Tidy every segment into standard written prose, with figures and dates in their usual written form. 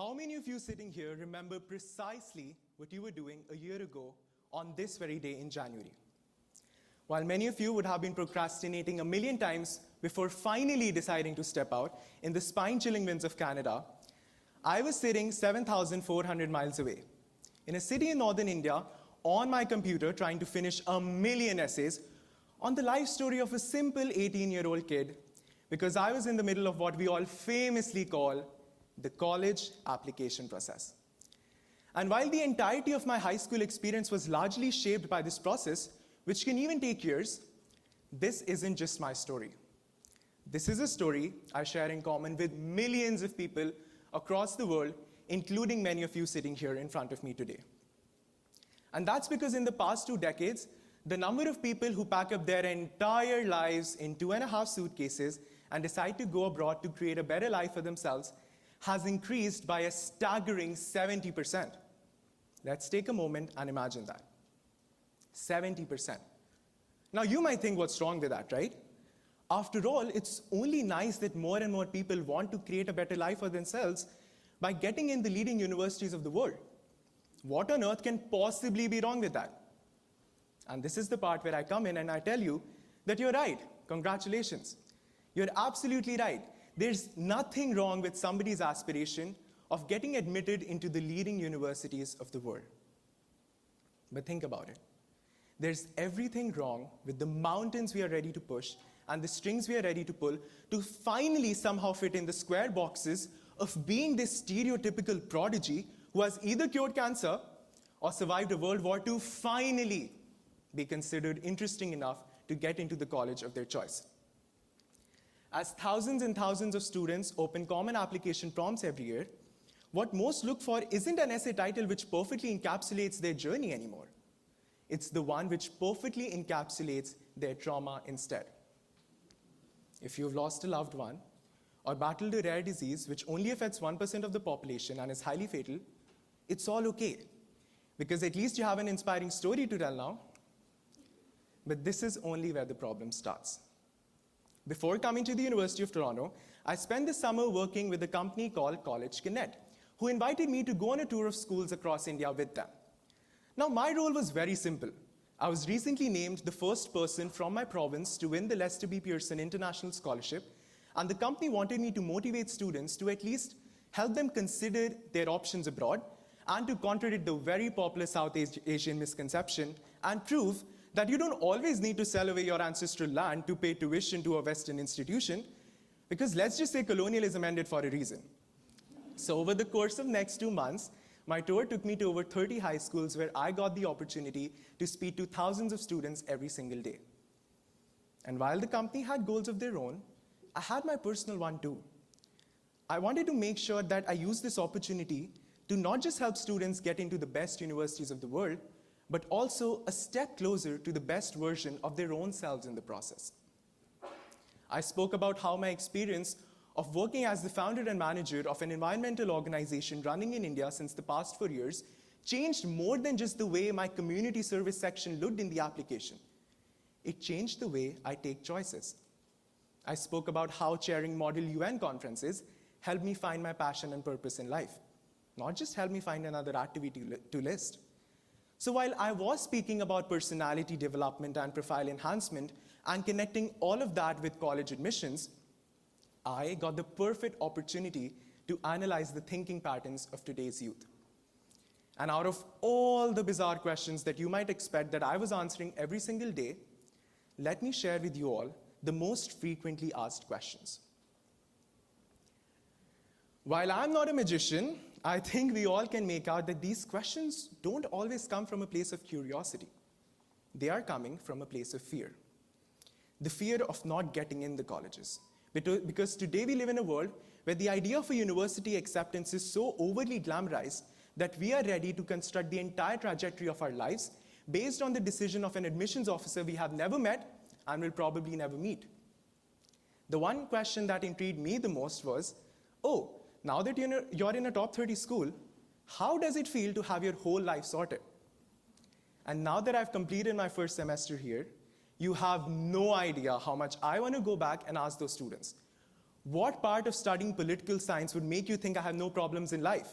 How many of you sitting here remember precisely what you were doing a year ago on this very day in January? While many of you would have been procrastinating a million times before finally deciding to step out in the spine-chilling winds of Canada, I was sitting 7,400 miles away in a city in northern India on my computer trying to finish a million essays on the life story of a simple 18-year-old kid because I was in the middle of what we all famously call the college application process. And while the entirety of my high school experience was largely shaped by this process, which can even take years, this isn't just my story. This is a story I share in common with millions of people across the world, including many of you sitting here in front of me today. And that's because in the past 2 decades, the number of people who pack up their entire lives in 2.5 suitcases and decide to go abroad to create a better life for themselves has increased by a staggering 70%. Let's take a moment and imagine that. 70%. Now you might think, what's wrong with that, right? After all, it's only nice that more and more people want to create a better life for themselves by getting in the leading universities of the world. What on earth can possibly be wrong with that? And this is the part where I come in and I tell you that you're right. Congratulations. You're absolutely right. There's nothing wrong with somebody's aspiration of getting admitted into the leading universities of the world. But think about it. There's everything wrong with the mountains we are ready to push and the strings we are ready to pull to finally somehow fit in the square boxes of being this stereotypical prodigy who has either cured cancer or survived a World War II, finally be considered interesting enough to get into the college of their choice. As thousands and thousands of students open common application prompts every year, what most look for isn't an essay title which perfectly encapsulates their journey anymore. It's the one which perfectly encapsulates their trauma instead. If you've lost a loved one or battled a rare disease which only affects 1% of the population and is highly fatal, it's all okay, because at least you have an inspiring story to tell now. But this is only where the problem starts. Before coming to the University of Toronto, I spent the summer working with a company called College Connect, who invited me to go on a tour of schools across India with them. Now, my role was very simple. I was recently named the first person from my province to win the Lester B. Pearson International Scholarship, and the company wanted me to motivate students to at least help them consider their options abroad and to contradict the very popular South Asian misconception and prove that you don't always need to sell away your ancestral land to pay tuition to a Western institution, because let's just say colonialism ended for a reason. So over the course of next 2 months, my tour took me to over 30 high schools where I got the opportunity to speak to thousands of students every single day. And while the company had goals of their own, I had my personal one too. I wanted to make sure that I used this opportunity to not just help students get into the best universities of the world, but also a step closer to the best version of their own selves in the process. I spoke about how my experience of working as the founder and manager of an environmental organization running in India since the past 4 years changed more than just the way my community service section looked in the application. It changed the way I take choices. I spoke about how chairing Model UN conferences helped me find my passion and purpose in life, not just helped me find another activity to list. So while I was speaking about personality development and profile enhancement and connecting all of that with college admissions, I got the perfect opportunity to analyze the thinking patterns of today's youth. And out of all the bizarre questions that you might expect that I was answering every single day, let me share with you all the most frequently asked questions. While I'm not a magician, I think we all can make out that these questions don't always come from a place of curiosity. They are coming from a place of fear. The fear of not getting in the colleges. Because today we live in a world where the idea of a university acceptance is so overly glamorized that we are ready to construct the entire trajectory of our lives based on the decision of an admissions officer we have never met and will probably never meet. The one question that intrigued me the most was, oh, now that you're in a top 30 school, how does it feel to have your whole life sorted? And now that I've completed my first semester here, you have no idea how much I want to go back and ask those students, What part of studying political science would make you think I have no problems in life?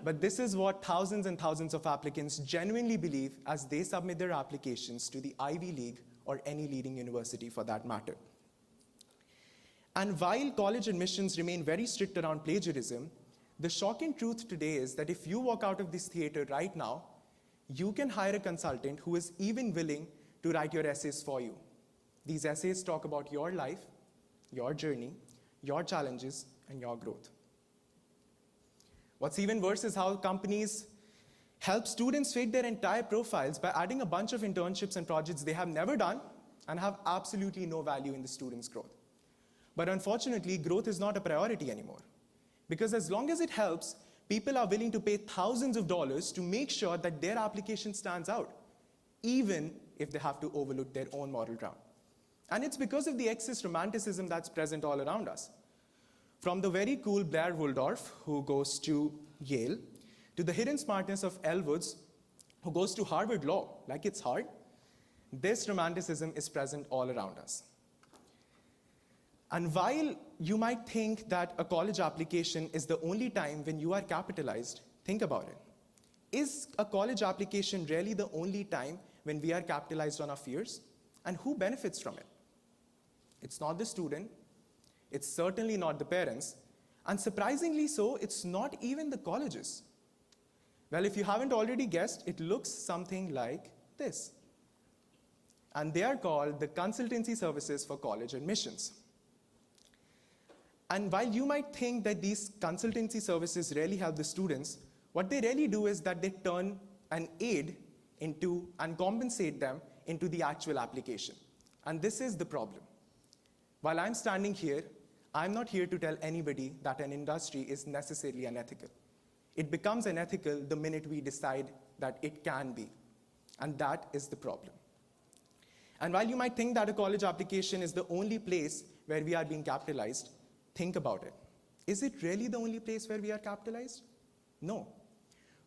But this is what thousands and thousands of applicants genuinely believe as they submit their applications to the Ivy League or any leading university for that matter. And while college admissions remain very strict around plagiarism, the shocking truth today is that if you walk out of this theater right now, you can hire a consultant who is even willing to write your essays for you. These essays talk about your life, your journey, your challenges, and your growth. What's even worse is how companies help students fake their entire profiles by adding a bunch of internships and projects they have never done and have absolutely no value in the student's growth. But unfortunately, growth is not a priority anymore. Because as long as it helps, people are willing to pay thousands of dollars to make sure that their application stands out, even if they have to overlook their own moral ground. And it's because of the excess romanticism that's present all around us. From the very cool Blair Waldorf, who goes to Yale, to the hidden smartness of Elle Woods, who goes to Harvard Law, like it's hard, this romanticism is present all around us. And while you might think that a college application is the only time when you are capitalized, think about it. Is a college application really the only time when we are capitalized on our fears? And who benefits from it? It's not the student. It's certainly not the parents. And surprisingly so, it's not even the colleges. Well, if you haven't already guessed, it looks something like this. And they are called the consultancy services for college admissions. And while you might think that these consultancy services really help the students, what they really do is that they turn an aid into and compensate them into the actual application. And this is the problem. While I'm standing here, I'm not here to tell anybody that an industry is necessarily unethical. It becomes unethical the minute we decide that it can be. And that is the problem. And while you might think that a college application is the only place where we are being capitalized, think about it. Is it really the only place where we are capitalized? No.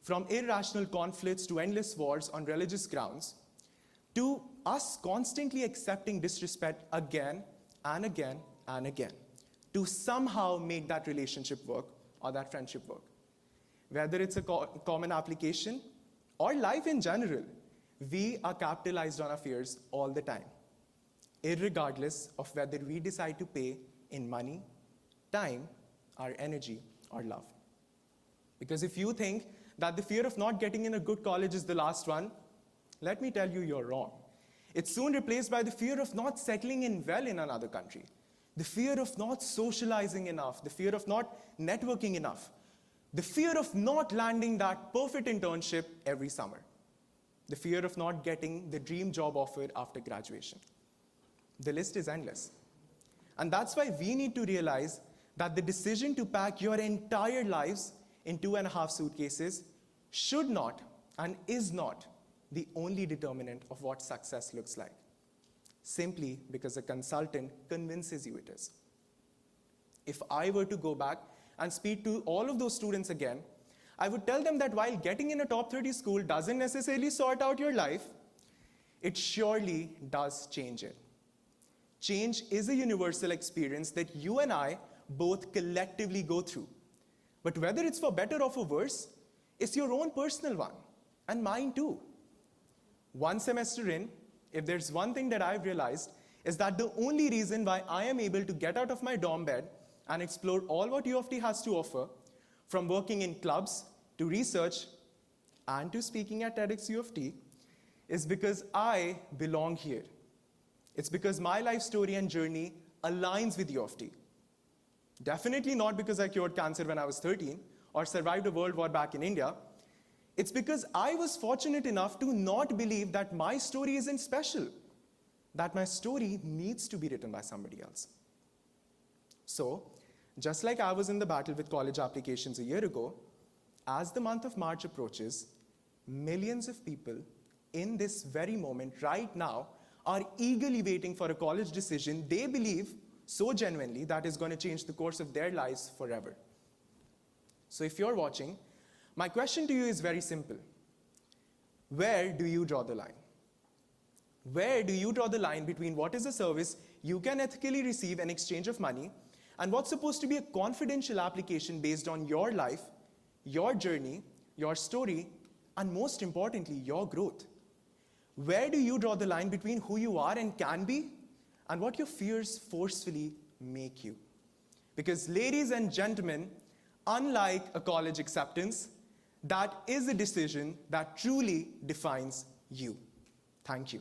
From irrational conflicts to endless wars on religious grounds, to us constantly accepting disrespect again and again and again, to somehow make that relationship work or that friendship work. Whether it's a common application or life in general, we are capitalized on our fears all the time, irregardless of whether we decide to pay in money, time, our energy, or love. Because if you think that the fear of not getting in a good college is the last one, let me tell you, you're wrong. It's soon replaced by the fear of not settling in well in another country, the fear of not socializing enough, the fear of not networking enough, the fear of not landing that perfect internship every summer, the fear of not getting the dream job offer after graduation. The list is endless. And that's why we need to realize that the decision to pack your entire lives in 2.5 suitcases should not and is not the only determinant of what success looks like, simply because a consultant convinces you it is. If I were to go back and speak to all of those students again, I would tell them that while getting in a top 30 school doesn't necessarily sort out your life, it surely does change it. Change is a universal experience that you and I both collectively go through. But whether it's for better or for worse, it's your own personal one, and mine too. One semester in, if there's one thing that I've realized, is that the only reason why I am able to get out of my dorm bed and explore all what U of T has to offer, from working in clubs to research and to speaking at TEDx U of T, is because I belong here. It's because my life story and journey aligns with U of T. Definitely not because I cured cancer when I was 13 or survived a world war back in India. It's because I was fortunate enough to not believe that my story isn't special, that my story needs to be written by somebody else. So, just like I was in the battle with college applications a year ago, as the month of March approaches, millions of people in this very moment right now are eagerly waiting for a college decision they believe so genuinely that is going to change the course of their lives forever. So if you're watching, my question to you is very simple. Where do you draw the line? Where do you draw the line between what is a service you can ethically receive in exchange of money and what's supposed to be a confidential application based on your life, your journey, your story, and most importantly, your growth? Where do you draw the line between who you are and can be, and what your fears forcefully make you? Because, ladies and gentlemen, unlike a college acceptance, that is a decision that truly defines you. Thank you.